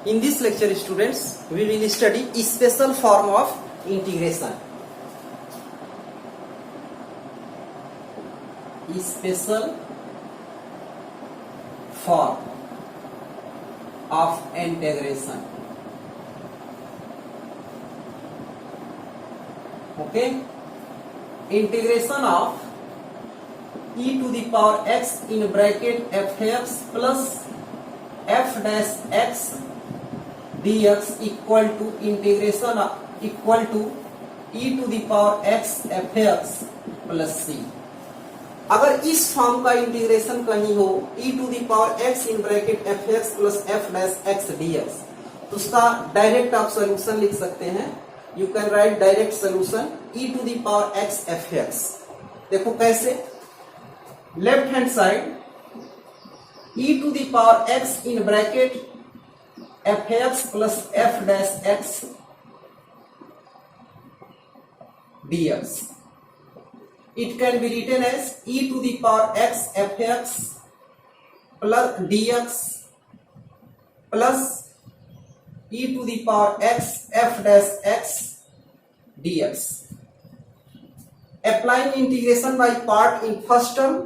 In this lecture, students, we will study a special form of integration. A special form of integration. Okay? Integration of e to the power x in bracket fx plus f dash x dx equal to integration equal to e to the power x fx plus c. अगर इस form का integration कहीं हो e to the power x in bracket fx plus f dash x dx, तो उसका direct आप solution लिख सकते हैं. You can write direct solution e to the power x fx. देखो कैसे, left hand side e to the power x in bracket fx plus f dash x dx. It can be written as e to the power x fx plus dx plus e to the power x f dash x dx. Applying integration by part in first term,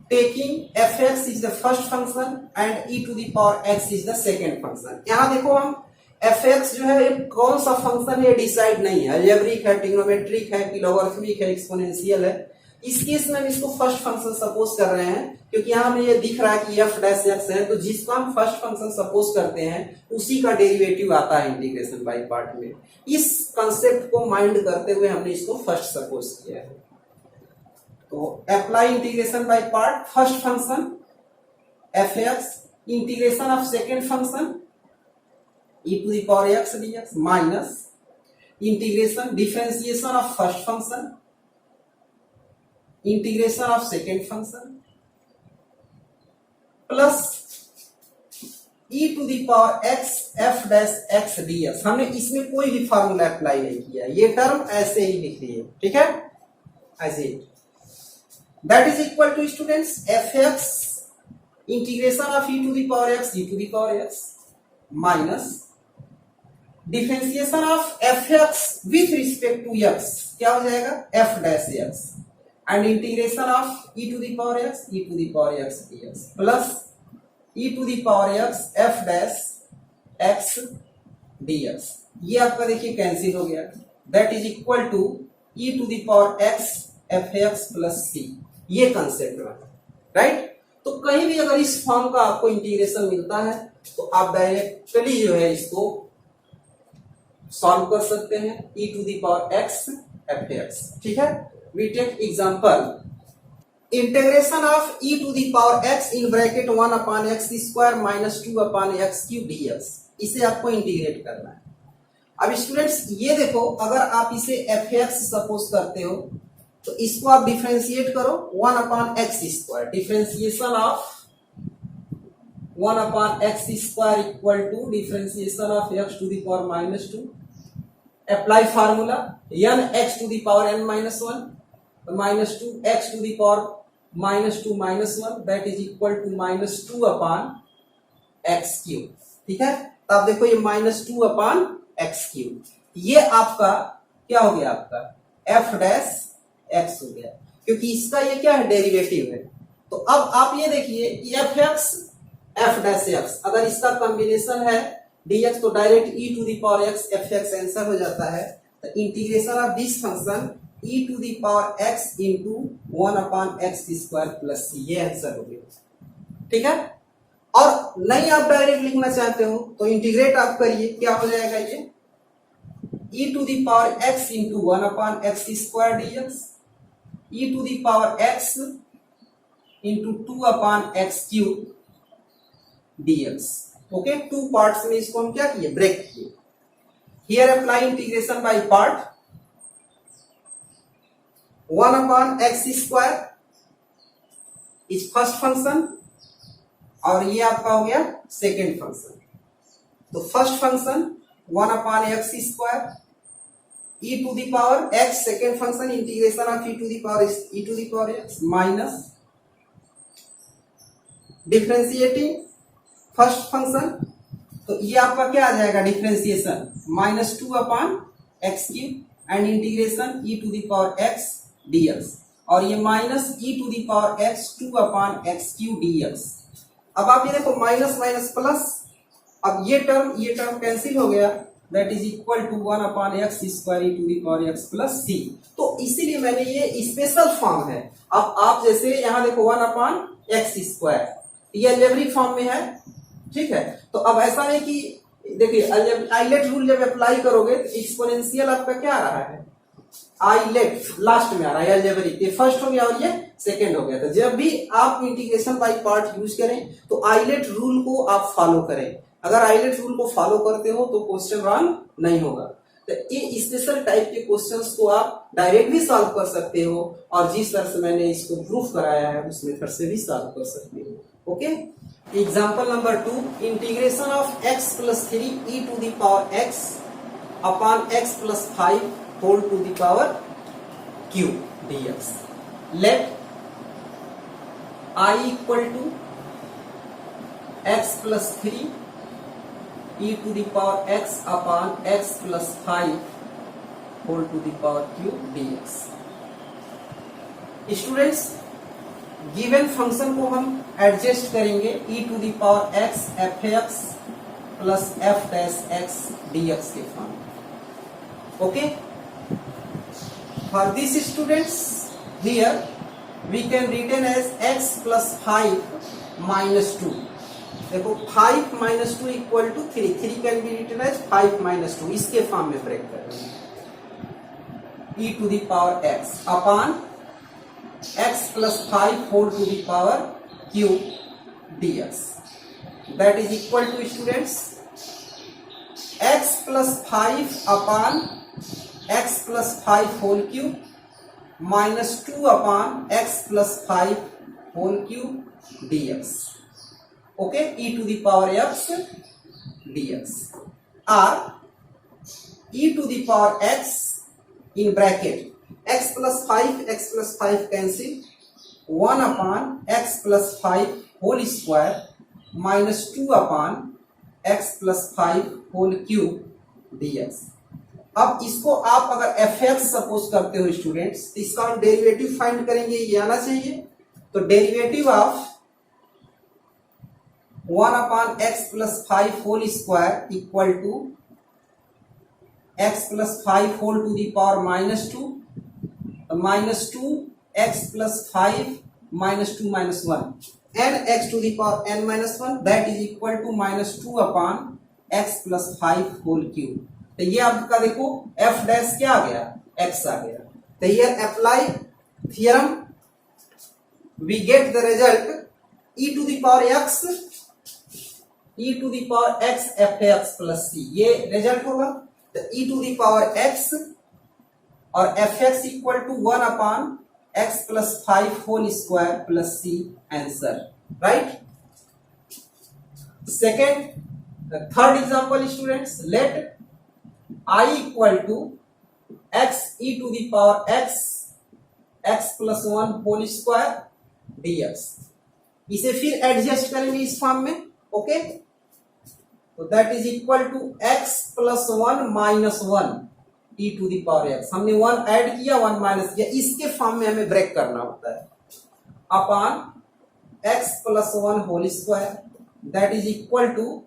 taking fx is the first function and e to the power x is the second function. यहाँ देखो हम fx जो है कौन सा function है decide नहीं है, अलजेब्रिक है, ट्रिग्नोमेट्रिक है, लॉगरिथमिक है, एक्सपोनेंशियल है. इस केस में हम इसको फर्स्ट फंक्शन सपोज कर रहे हैं क्योंकि यहाँ हमें ये दिख रहा है कि f डैश x है, तो जिसको हम फर्स्ट फंक्शन सपोज करते हैं उसी का डेरिवेटिव आता है इंटीग्रेशन बाय पार्ट में. इस कंसेप्ट को माइंड करते हुए हमने इसको फर्स्ट सपोज किया है. तो apply integration by part, first function fx, integration of second function e to the power x dx minus integration differentiation of first function, integration of second function plus e to the power x f dash x dx. हमने इसमें कोई भी formula apply नहीं किया, ये term ऐसे ही लिख रही है. ठीक है, ऐसे ही. That is equal to students fx integration of e to the power x e to the power x minus differentiation of fx with respect to x, क्या हो जाएगा f dash x, and integration of e to the power x e to the power x dx plus e to the power x f dash x dx. ये आपका देखिए cancel हो गया. That is equal to e to the power x fx plus c. ये concept है, right. तो कहीं भी अगर इस फॉर्म का आपको इंटीग्रेशन मिलता है तो आप डायरेक्टली जो है इसको सॉल्व कर सकते हैं e to the power x fx. ठीक है, we take example. Integration of e to the power x in bracket 1 upon x square minus 2 upon x cube dx. इसे आपको इंटीग्रेट करना है. अब स्टूडेंट्स ये देखो, अगर आप इसे fx सपोज करते हो तो इसको आप डिफरेंशिएट करो 1 upon x square. Differentiation of 1 upon x square equal to differentiation of x to the power minus 2. Apply formula n x to the power n minus 1 minus 2 x to the power minus 2 minus 1, that is equal to minus 2 upon x cube. ठीक है, तो आप देखो ये minus 2 upon x cube, ये आपका क्या हो गया, आपका f डैश x हो गया क्योंकि इसका ये क्या है, डेरिवेटिव है. तो अब आप ये देखिए fx f डैश x, अगर इसका कॉम्बिनेशन है dx तो direct e to the power x fx answer हो जाता है. तो integration of this function e to the power x into 1 upon x square plus c, ये आंसर हो गया. ठीक है, और नहीं आप डायरेक्ट लिखना चाहते हो तो इंटीग्रेट आप करिए, क्या हो जाएगा ये e to the power x into 1 upon x square dx e to the power x into 2 upon x cube dx. Okay, two parts में इसको हम क्या किए, ब्रेक किए. Here apply integration by part. 1 upon x square is first function और ये आपका हो गया सेकेंड फंक्शन. तो first function 1 upon x square e to the power x, second function integration of e to the power x minus differentiating first function तो ये आपका क्या आ जाएगा differentiation -2 upon x cube and integration e to the power x dx और ये minus e to the power x 2 upon x cube dx। अब आप ये देखो माइनस माइनस प्लस, अब ये टर्म कैंसिल हो गया, that is equal to 1 upon x square e to the power x plus c. तो इसीलिए मैंने ये स्पेशल फॉर्म है। अब आप जैसे यहाँ देखो 1 अपॉन एक्स स्क्वायर, ये अलजेब्रिक फॉर्म में है, ठीक है। तो अब ऐसा नहीं कि देखिए आइलेट रूल जब अप्लाई करोगे तो एक्सपोनेंशियल आपका क्या आ रहा है, आइलेट लास्ट में आ रहा है, अलजेब्रिक ये फर्स्ट हो गया और ये सेकंड हो गया। तो जब भी आप इंटीग्रेशन बाय पार्ट यूज करें तो आइलेट रूल को आप फॉलो करें। अगर आइलेट रूल को फॉलो करते हो तो क्वेश्चन रॉन्ग नहीं होगा। तो ये स्पेशल टाइप के क्वेश्चंस को आप डायरेक्ट भी सॉल्व कर सकते हो और जिस तरह से मैंने इसको प्रूफ कराया है उस मेथड से भी सॉल्व कर सकते हो। Okay, example number 2, integration of x plus 3 e to the power x upon x plus 5 whole to the power q dx। Let I equal to x plus 3 e to the power x upon x plus 5 whole to the power q dx। Students given function को हम adjust करेंगे e to the power x f x plus f dash x dx के form. Okay, for this students here we can written as x plus 5 minus 2। देखो 5 minus 2 equal to 3, 3 can be written as 5 minus 2, इसके form में break करेंगे e to the power x upon x plus 5 whole to the power q dx। That is equal to students x plus 5 upon x plus 5 whole cube minus 2 upon x plus 5 whole cube dx। Okay, e to the power x dx or e to the power x in bracket x plus 5 cancel 1 upon x plus 5 whole square minus 2 upon x plus 5 whole cube dx। अब इसको आप अगर fx suppose करते हो students तो इसका हम derivative find करेंगे, ये आना चाहिए। तो derivative of 1 upon x plus 5 whole square equal to x plus 5 whole to the power minus 2, minus 2 x plus 5 minus 2 minus 1 and x to the power n minus 1 that is equal to minus 2 upon x plus 5 whole cube। तो ये आपका देखो f dash क्या आ गया, x आ गया। तो ये apply theorem we get the result e to the power x e to the power x f x plus c, ये रिजल्ट होगा। तो e to the power x और f x equal to 1 upon x plus 5 whole square plus c answer, right. Second third example students, let I equal to x e to the power x plus 1 whole square dx। इसे फिर adjust करेंगे इस form में। Okay, तो that is equal to x plus 1 minus 1 e to the power x। हमने 1 add किया 1 minus किया, इसके फॉर्म में हमें ब्रेक करना होता है upon x plus 1 whole square that is equal to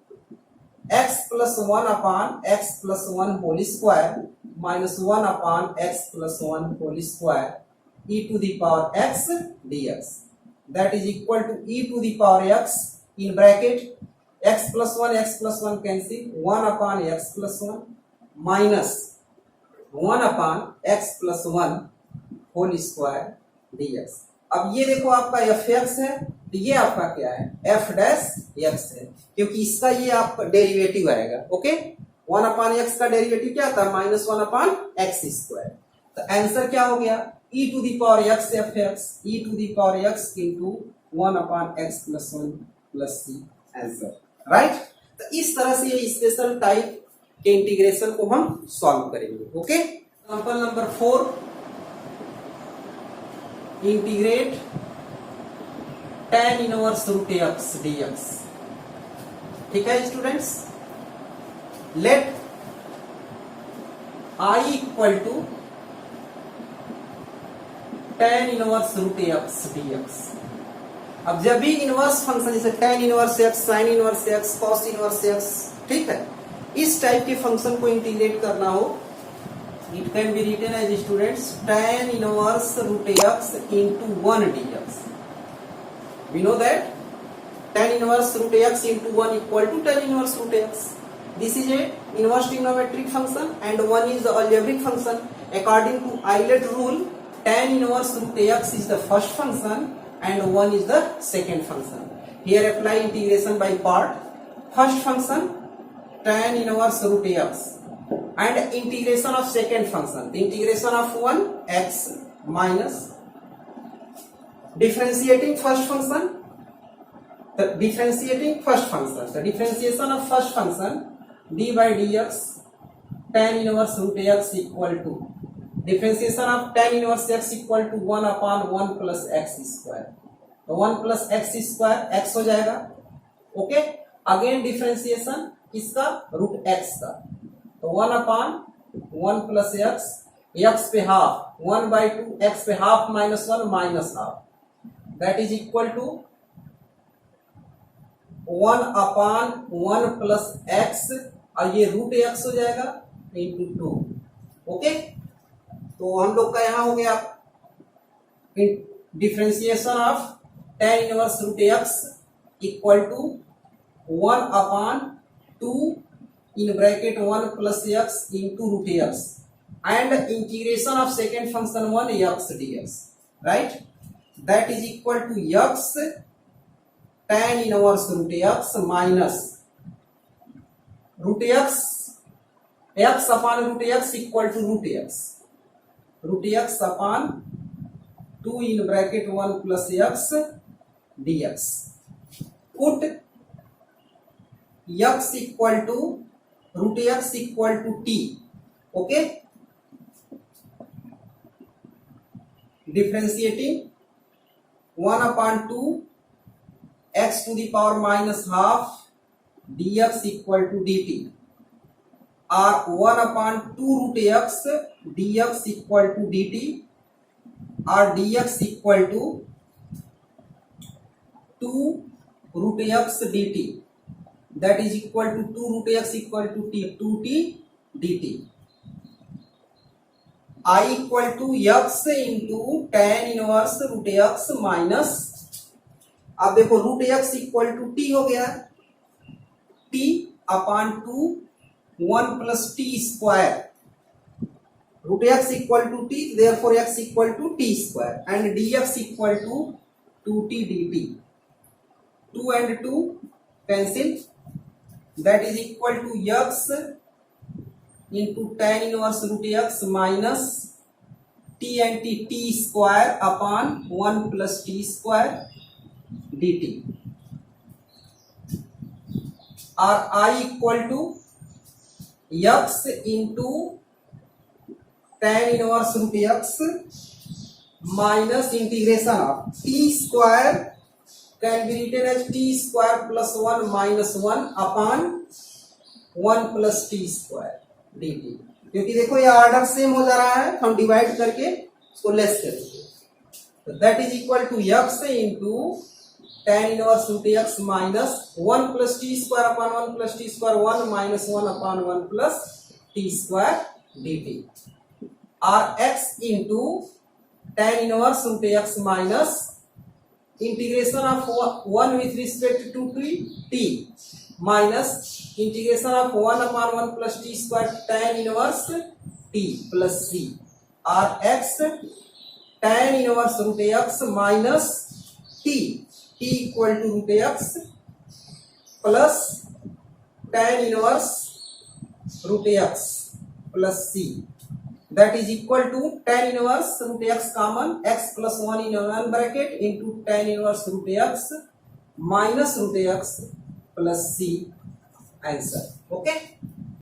x plus 1 upon x plus 1 whole square minus 1 upon x plus 1 whole square e to the power x dx। That is equal to e to the power x in bracket x plus 1 cancel 1 upon x plus 1 minus 1 upon x plus 1 whole square dx। अब ये देखो आपका F x है, तो ये आपका क्या है एफ डैश एक्स है, क्योंकि इसका ये आपका डेरिवेटिव आएगा। ओके, 1 अपॉन एक्स का डेरिवेटिव क्या था माइनस 1 अपॉन एक्स स्क्वायर। तो आंसर क्या हो गया e to the power x f x e to the power x into 1 upon x plus 1 plus c answer, right. तो इस तरह से ये स्पेशल टाइप के इंटीग्रेशन को हम सॉल्व करेंगे। Okay, example number 4, integrate tan inverse root x dx। ठीक है students, let I equal to tan inverse root x dx। अब जब भी इनवर्स फंक्शन जैसे tan inverse x, sine inverse x, cos inverse x, ठीक है, इस टाइप के फंक्शन को इंटीग्रेट करना हो, it can be written as students tan inverse root x into 1 dx। We know that tan inverse root x into 1 equal to tan inverse root x. This is a inverse trigonometric function and 1 is the algebraic function. According to Euler rule, tan inverse root x is the first function and 1 is the second function. Here apply integration by part. First function tan inverse root x and integration of second function. The integration of 1 x minus differentiating first function. The differentiating first function, the differentiation of first function d by dx tan inverse root x equal to differentiation of tan inverse x equal to 1 upon 1 plus x square. तो 1 plus x square x हो जाएगा, okay. Again differentiation किसका, root x का, तो 1 upon 1 plus x, x पे half 1 by 2, x पे half minus 1 minus half, that is equal to 1 upon 1 plus x, और ये रूट एक्स हो जाएगा इंटू 2, ओके। तो हम लोग का यहां हो गया differentiation of tan inverse root x equal to 1 upon 2 in bracket 1 plus x into root x and integration of second function 1 x dx, right, that is equal to x tan inverse root x minus root x, x upon root x equal to root x upon 2 in bracket 1 plus x dx। Put x equal to root x equal to t, okay. Differentiating 1 upon 2 x to the power minus half dx equal to dt, or 1 upon 2 root x dx equal to dt, or dx equal to 2 root x dt, that is equal to 2 root x equal to t, 2t dt। I equal to x into tan inverse root x minus, अब देखो root x equal to t हो गया, t upon 2 1 plus t square, root x equal to t, therefore x equal to t square and d x equal to 2t dt, 2 and 2 cancel, that is equal to x into tan inverse root x minus t and t square upon 1 plus t square dt, और I equal to x into tan inverse root x minus integration of t square can be written as t square plus 1 minus 1 upon 1 plus t square dt। क्योंकि देखो ये order same हो जा रहा है, हम divide करके उसको लेस करेंगे, तो that is equal to x into tan inverse root x minus 1 plus t square upon 1 plus t square 1 minus 1 upon 1 plus t square dt, और x into tan inverse root x minus integration of 1 with respect to t minus integration of 1 upon 1 plus t square tan inverse t plus c, और x tan inverse root x minus t equal to root x plus tan inverse root x plus c, that is equal to tan inverse root x common, x plus 1 in 1 bracket into tan inverse root x minus root x plus c, answer, okay.